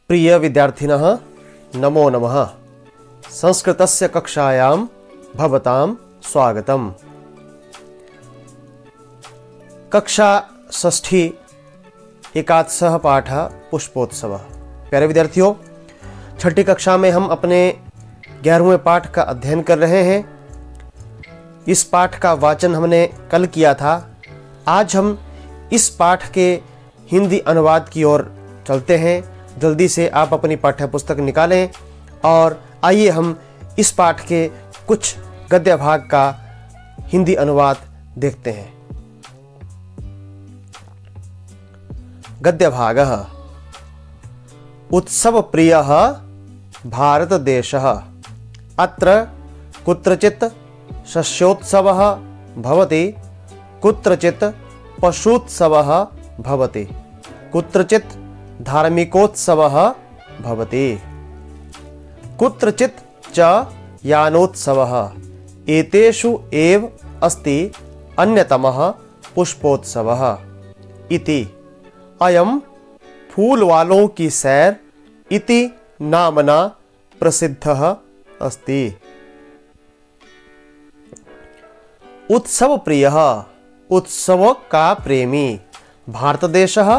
प्रिय विद्यार्थिनः नमो नमः। संस्कृतस्य कक्षायां भवतां स्वागतम्। कक्षा षष्ठी एकादशः पाठः पुष्पोत्सवः। प्यारे विद्यार्थियों, छठी कक्षा में हम अपने 11वें पाठ का अध्ययन कर रहे हैं। इस पाठ का वाचन हमने कल किया था। आज हम इस पाठ के हिंदी अनुवाद की ओर चलते हैं। जल्दी से आप अपनी पाठ्य पुस्तक निकालें और आइए हम इस पाठ के कुछ गद्य भाग का हिंदी अनुवाद देखते हैं। गद्य भागः। उत्सव प्रियः भारत देशः। अत्र कुत्रचित् शस्योत्सवः भवति, कुत्रचित् पशुत्सवः भवति, कुत्रचित् धार्मिकोत्सवः भवति, कुत्रचित् च यानोत्सवः। एतेषु एव अस्ति अन्यतमः पुष्पोत्सवः इति। अयं फूल वालों की सैर इति नामना प्रसिद्धः अस्ति। उत्सव प्रियः, उत्सव का प्रेमी। भारत देशः,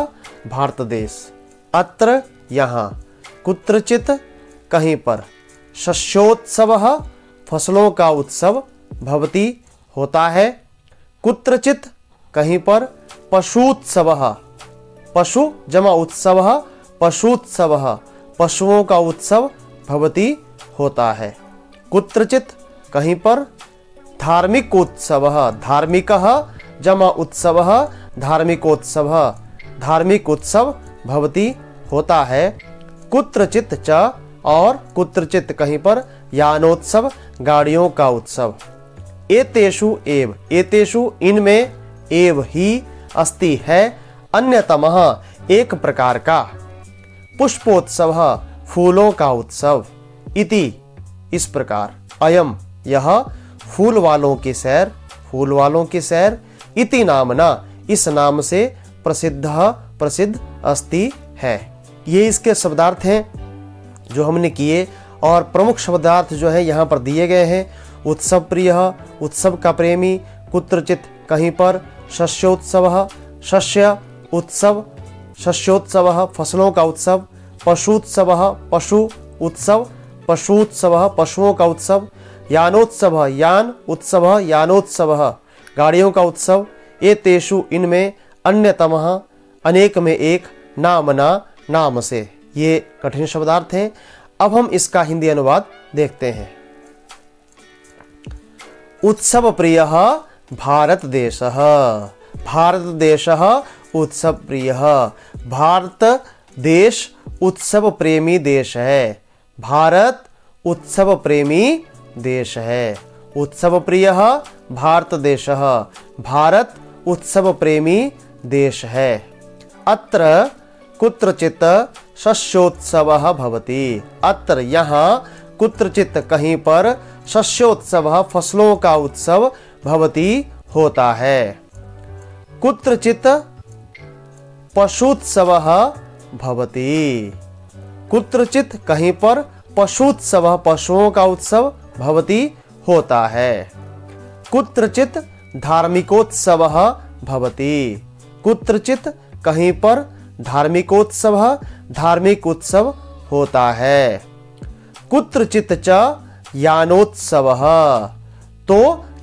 भारत देश। अत्र यहाँ, कुत्रचित् कहीं पर, शस्योत्सवः फसलों का उत्सव, भवति होता है, कुत्रचित् कहीं पर, पशुत्सवः पशु जमा उत्सवः पशुत्सवः पशुओं का उत्सव, भवति होता है, कुत्रचित् कहीं पर, धार्मिकोत्सवः धार्मिकः जमा उत्सवः धार्मिकोत्सवः धार्मिक उत्सव, भवति होता है, कुत्रचित् च और कुत्रचित् कहीं पर, यानोत्सव गाड़ियों का उत्सव। एतेषु एव, एतेषु इनमें, एव ही, अस्ति है, अन्यतमः एक प्रकार का, पुष्पोत्सवः फूलों का उत्सव, इति इस प्रकार, अयम यह, फूल वालों की सैर, फूल वालों की सैर, इति नामना इस नाम से, प्रसिद्ध अस्ति है। ये इसके शब्दार्थ हैं जो हमने किए और प्रमुख शब्दार्थ जो है यहाँ पर दिए गए हैं। उत्सव प्रियः, उत्सव का प्रेमी, कुत्रचित् कहीं पर, शस्योत्सवः शस्य उत्सव शस्योत्सवः फसलों का उत्सव, पशुत्सवः पशु उत्सव पशुत्सवः पशुओं का उत्सव, यानोत्सवः यान उत्सवः यानोत्सवः गाड़ियों का उत्सव। एतेषु इनमें, अन्यतमः अनेक में एक, नामना नाम से। ये कठिन शब्दार्थ हैं। अब हम इसका हिंदी अनुवाद देखते हैं। उत्सव प्रियः भारत देशः। भारत देशः उत्सव प्रियः। भारत देश उत्सव प्रेमी देश है। भारत उत्सव प्रेमी देश है। उत्सव प्रियः भारत देशः। भारत उत्सव प्रेमी देश है। अत्र कुत्रचित् शस्योत्सवः भवति। अत्र यहाँ, कुत्रचित् कहीं पर, शस्योत्सवः फसलों का उत्सव, भवति होता है, कुत्रचित् पशुत्सवः भवति। कुत्रचित् कहीं पर, पशुत्सवः पशुओं का उत्सव, भवति होता है, कुत्रचित् धार्मिकोत्सवः भवति। कुत्रचित् कहीं पर, धार्मिकोत्सवः धार्मिक उत्सव होता है, कुत्रचित् च यानोत्सवः तो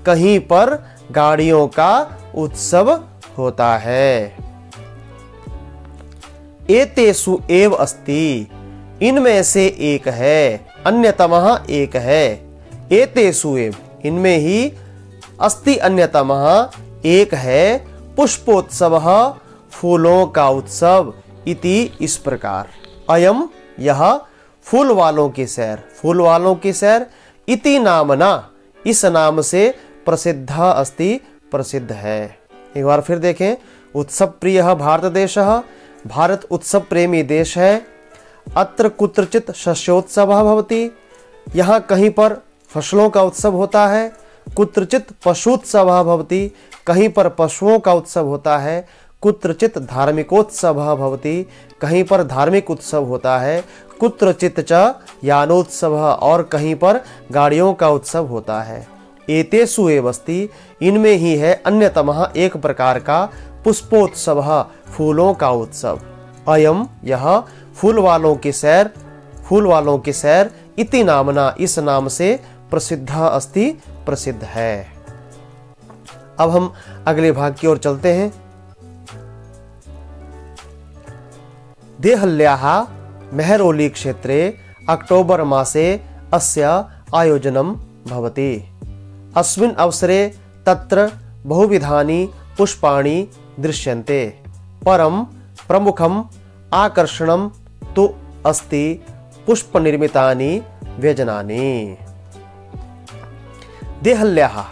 कहीं पर गाड़ियों का उत्सव होता है। एतेषु एव अस्ति, इनमें से एक है, अन्यतमः एक है, एतेषु एव इनमें ही, अस्ति अन्यतमः एक है, पुष्पोत्सवः फूलों का उत्सव, इति इस प्रकार, अयम यह, फूल वालों की सैर, फूल वालों की सैर, इति नामना इस नाम से, प्रसिद्ध अस्ति प्रसिद्ध है। एक बार फिर देखें। उत्सव प्रियः भारत देशः। भारत उत्सव प्रेमी देश है। अत्र कुत्रचित् शस्योत्सवः भवति। यहाँ कहीं पर फसलों का उत्सव होता है। कुत्रचित् पशुत्सवः भवति। कहीं पर पशुओं का उत्सव होता है। कुत्रचित धार्मिकोत्सवः भवति, कहीं पर धार्मिक उत्सव होता है। कुत्रचित च यानोत्सवः, और कहीं पर गाड़ियों का उत्सव होता है। एतेषु एव अस्ति, इनमें ही है अन्यतमः एक प्रकार का पुष्पोत्सवः, फूलों का उत्सव। अयम, यह फूल वालों की सैर इति नामना, इस नाम से प्रसिद्ध अस्ति, प्रसिद्ध है। अब हम अगले भाग की ओर चलते हैं। देहल्याः मेहरौली क्षेत्रे अक्टोबर मासे अस्य आयोजनं भवति। अस्मिन् अवसरे तत्र बहुविधानि पुष्पाणि दृश्यन्ते। परं प्रमुखम् आकर्षणं तु अस्ति पुष्पनिर्मितानि व्यजनानि। देहल्याः,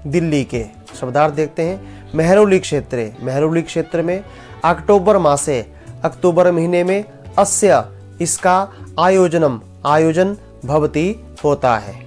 दिल्ली के शब्दार्थ देखते हैं। मेहरौली क्षेत्र में अक्टोबर मासे, अक्टूबर महीने में, अस्य, इसका, आयोजन भवति, होता है।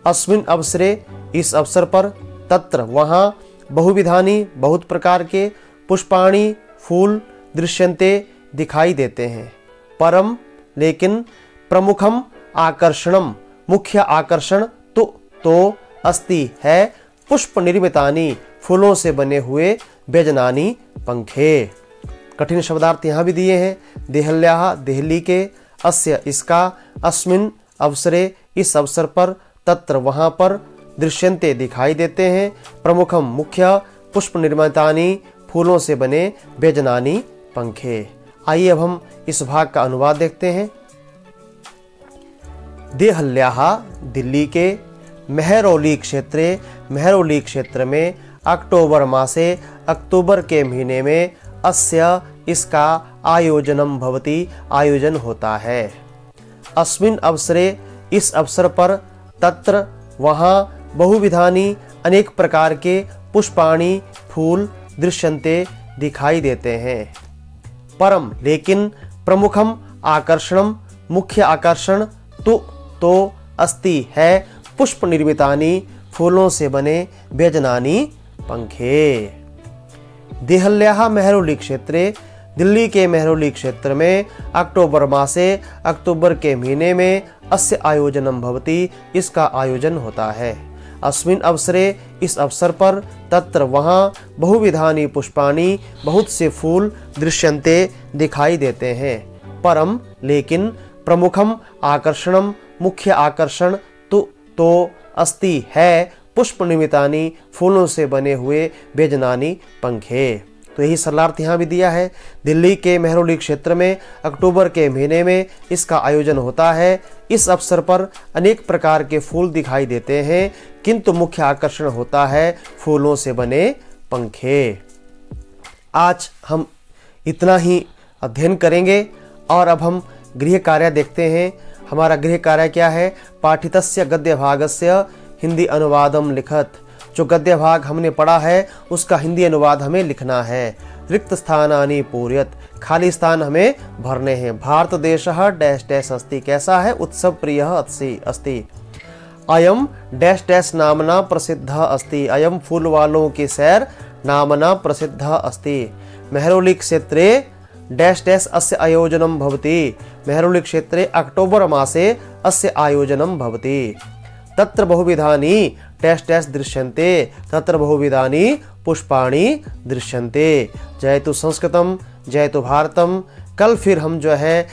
अस्मिन् अवसरे, इस अवसर पर, तत्र, वहाँ, बहुविधानि, बहुत प्रकार के, पुष्पाणि, फूल, दृश्यन्ते, दिखाई देते हैं। परम, लेकिन, प्रमुखम आकर्षणम, मुख्य आकर्षण, तो अस्ति, है, पुष्प निर्मितानि, फूलों से बने हुए, व्यजनानि, पंखे। कठिन शब्दार्थ यहाँ भी दिए हैं। देहल्याः, दिल्ली के, अस्य, इसका, अस्मिन् अवसरे, इस अवसर पर, तत्र, वहाँ पर, दृश्यन्ते, दिखाई देते हैं, प्रमुखम, मुख्य, पुष्प निर्मितानि, फूलों से बने, व्यजनानि, पंखे। आइए अब हम इस भाग का अनुवाद देखते हैं। देहल्याः, दिल्ली के, मेहरौली क्षेत्र में, अक्टोबर मासे, अक्टूबर के महीने में, अस्य, इसका, आयोजनम भवति, आयोजन होता है। अस्मिन् अवसरे, इस अवसर पर, तत्र, वहाँ, बहुविधानि, अनेक प्रकार के, पुष्पाणि, फूल, दृश्यन्ते, दिखाई देते हैं। परम, लेकिन, प्रमुखम आकर्षणम, मुख्य आकर्षण, तो अस्ति, है, पुष्प निर्मितानि, फूलों से बने, व्यजनानि, पंखे। देहल्याः मेहरौली क्षेत्रे, दिल्ली के मेहरौली क्षेत्र में, अक्टोबर मासे, अक्टूबर के महीने में, अस्य आयोजनम भवति, इसका आयोजन होता है। अस्मिन् अवसरे, इस अवसर पर, तत्र, वहाँ, बहुविधानि पुष्पाणि, बहुत से फूल, दृश्यन्ते, दिखाई देते हैं। परम, लेकिन, प्रमुखम आकर्षणम, मुख्य आकर्षण, तो अस्ति, है, पुष्प निर्मितानि, फूलों से बने हुए, व्यजनानि, पंखे। तो यही सरलार्थ यहाँ भी दिया है। दिल्ली के मेहरौली क्षेत्र में, अक्टूबर के महीने में, इसका आयोजन होता है। इस अवसर पर अनेक प्रकार के फूल दिखाई देते हैं, किंतु मुख्य आकर्षण होता है, फूलों से बने, पंखे। आज हम इतना ही अध्ययन करेंगे और अब हम गृह कार्य देखते हैं। हमारा गृह कार्य क्या है? पाठितस्य गद्य भागस्य हिंदी अनुवादम लिखत। जो गद्य भाग हमने पढ़ा है उसका हिंदी अनुवाद हमें लिखना है। रिक्त स्थानानि पूर्यत, खाली स्थान हमें भरने हैं। भारत देशः डैश डैश अस्ति, कैसा है? उत्सव प्रिय अस्ति। अयम डैश डैश नामना प्रसिद्ध अस्ति, अयम फूल वालों की सैर नामना प्रसिद्ध अस्ति। मेहरौली क्षेत्रे डैश डैश अस्य आयोजनं भवति, मेहरौली क्षेत्रे अक्टोबर मासे अस्य आयोजनं भवति। तत्र बहुविधानि डैश डैश दृश्यन्ते, तत्र बहुविधानि पुष्पाणि दृश्यन्ते। जयतु संस्कृतम, जयतु भारतम। कल फिर हम जो है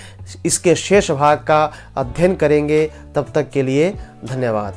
इसके शेष भाग का अध्ययन करेंगे। तब तक के लिए धन्यवाद।